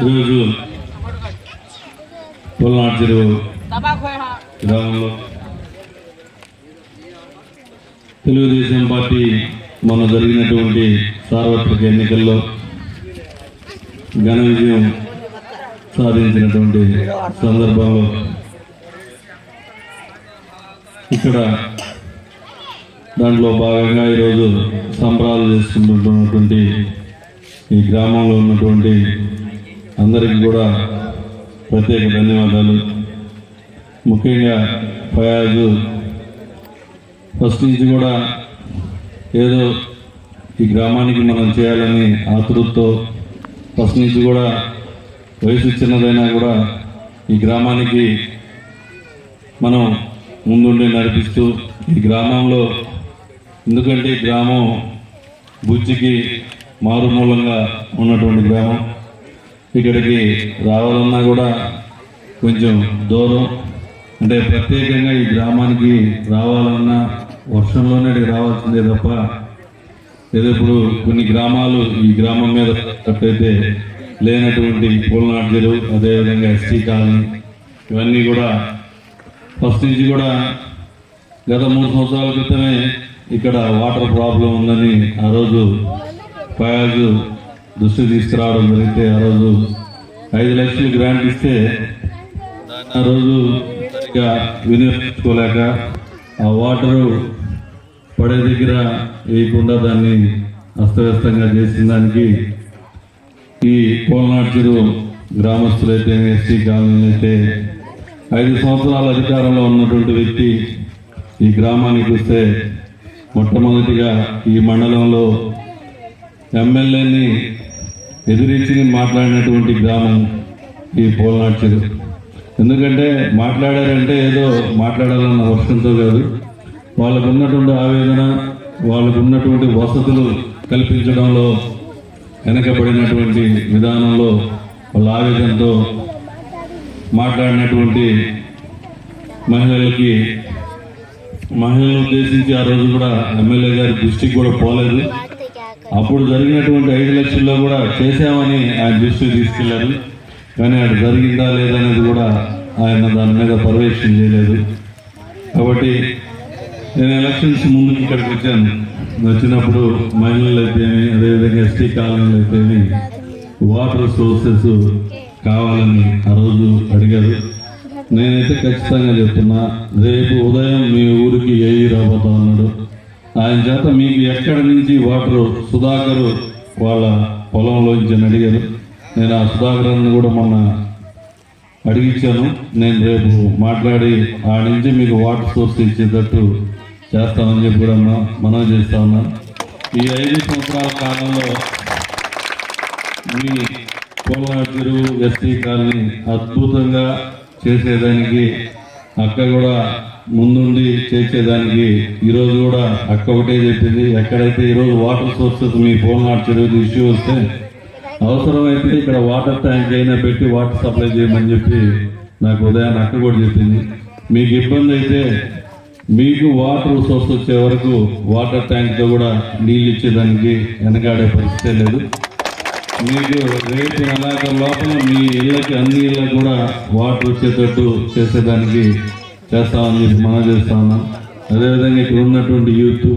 ఈరోజు పొల్నాడు చెరువు గ్రామంలో తెలుగుదేశం పార్టీ మొన్న జరిగినటువంటి సార్వత్రిక ఎన్నికల్లో ఘన విజయం సాధించినటువంటి సందర్భంలో ఇక్కడ దాంట్లో భాగంగా ఈరోజు సంబరాలు చేసుకుంటున్నటువంటి ఈ గ్రామంలో ఉన్నటువంటి అందరికీ కూడా ప్రత్యేక ధన్యవాదాలు. ముఖ్యంగా ఫయాజు ఫస్ట్ నుంచి కూడా ఏదో ఈ గ్రామానికి మనం చేయాలని ఆతృతతో ఫస్ట్ నుంచి కూడా వయసు చిన్నదైనా కూడా ఈ గ్రామానికి మనం ముందుండి నడిపిస్తూ ఈ గ్రామంలో, ఎందుకంటే ఈ గ్రామం బుజ్జికి మారుమూలంగా ఉన్నటువంటి గ్రామం, ఇక్కడికి రావాలన్నా కూడా కొంచెం దూరం, అంటే ప్రత్యేకంగా ఈ గ్రామానికి రావాలన్నా వర్షంలోనే రావాల్సిందే తప్ప ఏదో ఇప్పుడు కొన్ని గ్రామాలు ఈ గ్రామం మీద కట్టయితే లేనటువంటి పొల్నాడు చెరువు, అదేవిధంగా ఎస్టీ కాలనీ, ఇవన్నీ కూడా ఫస్ట్ నుంచి కూడా గత 3 సంవత్సరాల క్రితమే ఇక్కడ వాటర్ ప్రాబ్లం ఉందని ఆ రోజు ఫయాజు దృష్టి తీసుకురావడం జరిగితే ఆ రోజు 5 లక్షలు గ్రాంట్ ఇస్తే ఆ రోజు సరిగ్గా వినియోగించుకోలేక ఆ వాటరు పడే దగ్గర వేయకుండా దాన్ని అస్తవ్యస్తంగా చేసిన దానికి ఈ పొల్నాడు చెరువు గ్రామస్తులైతే, ఎస్టీ కాలనీలు అయితే 5 సంవత్సరాల అధికారంలో ఉన్నటువంటి వ్యక్తి ఈ గ్రామానికి వస్తే మొట్టమొదటిగా ఈ మండలంలో ఎమ్మెల్యేని ఎదిరించి మాట్లాడినటువంటి గ్రామం ఈ పొల్నాడు చెరువు. ఎందుకంటే మాట్లాడారంటే ఏదో మాట్లాడాలన్న వర్షంతో కాదు, వాళ్ళకు ఉన్నటువంటి ఆవేదన, వాళ్ళకు ఉన్నటువంటి వసతులు కల్పించడంలో వెనకబడినటువంటి విధానంలో వాళ్ళ ఆవేదనతో మాట్లాడినటువంటి మహిళలను ఉద్దేశించి ఆ రోజు కూడా ఎమ్మెల్యే గారి దృష్టికి కూడా పోలేదు. అప్పుడు జరిగినటువంటి 5 లక్షల్లో కూడా చేశామని ఆయన దృష్టికి తీసుకెళ్లారు, కానీ అది జరిగిందా లేదనేది కూడా ఆయన దాని మీద పర్యవేక్షణ చేయలేదు. కాబట్టి నేను ఎలక్షన్స్ ముందుకు ఇక్కడికి వచ్చాను. వచ్చినప్పుడు మహిళలు అయితేమి, అదేవిధంగా ఎస్టీ కాలనీలు అయితేమి వాటర్ సోర్సెస్ కావాలని ఆ రోజు అడిగారు. నేనైతే ఖచ్చితంగా చెప్తున్నా, రేపు ఉదయం మీ ఊరికి ఏఈ రాబోతా ఉన్నాడు. ఆయన చేత మీకు ఎక్కడి నుంచి వాటర్ సుధాకర్ వాళ్ళ పొలంలోంచి అని అడిగారు. నేను ఆ సుధాకర్ని కూడా మొన్న అడిగించాను. నేను రేపు మాట్లాడి ఆ నుంచి మీకు వాటర్ సోర్స్ ఇచ్చేటట్టు చేస్తామని చెప్పి కూడా మనవి చేస్తా ఉన్నాను. ఈ 5 సంవత్సరాల కాలంలో మీ కోలార్ చెరువు ఎస్టీ కాలనీ అద్భుతంగా చేసేదానికి అక్క కూడా ముందుండి చేసేదానికి ఈరోజు కూడా అక్క ఒకటే చెప్పింది, ఎక్కడైతే ఈరోజు వాటర్ సోర్సెస్ మీ కోలార్ చెరువు ఇష్యూ వస్తే అవసరమైతే ఇక్కడ వాటర్ ట్యాంక్ అయినా పెట్టి వాటర్ సప్లై చేయమని చెప్పి నాకు ఉదయాన్ని అక్క కూడా చెప్పింది. మీకు ఇబ్బంది అయితే మీకు వాటర్ సోర్స్ వచ్చే వరకు వాటర్ ట్యాంక్తో కూడా నీళ్ళు ఇచ్చేదానికి వెనకాడే పరిస్థితే లేదు. మీకు రేపు నెలాఖరు లోపల మీ ఇళ్ళకి అన్ని ఇళ్ళకి కూడా వాటర్ వచ్చేటట్టు చేసేదానికి చేస్తామని చెప్పి మనం చేస్తా ఉన్నాం. అదేవిధంగా ఇక్కడ ఉన్నటువంటి యూత్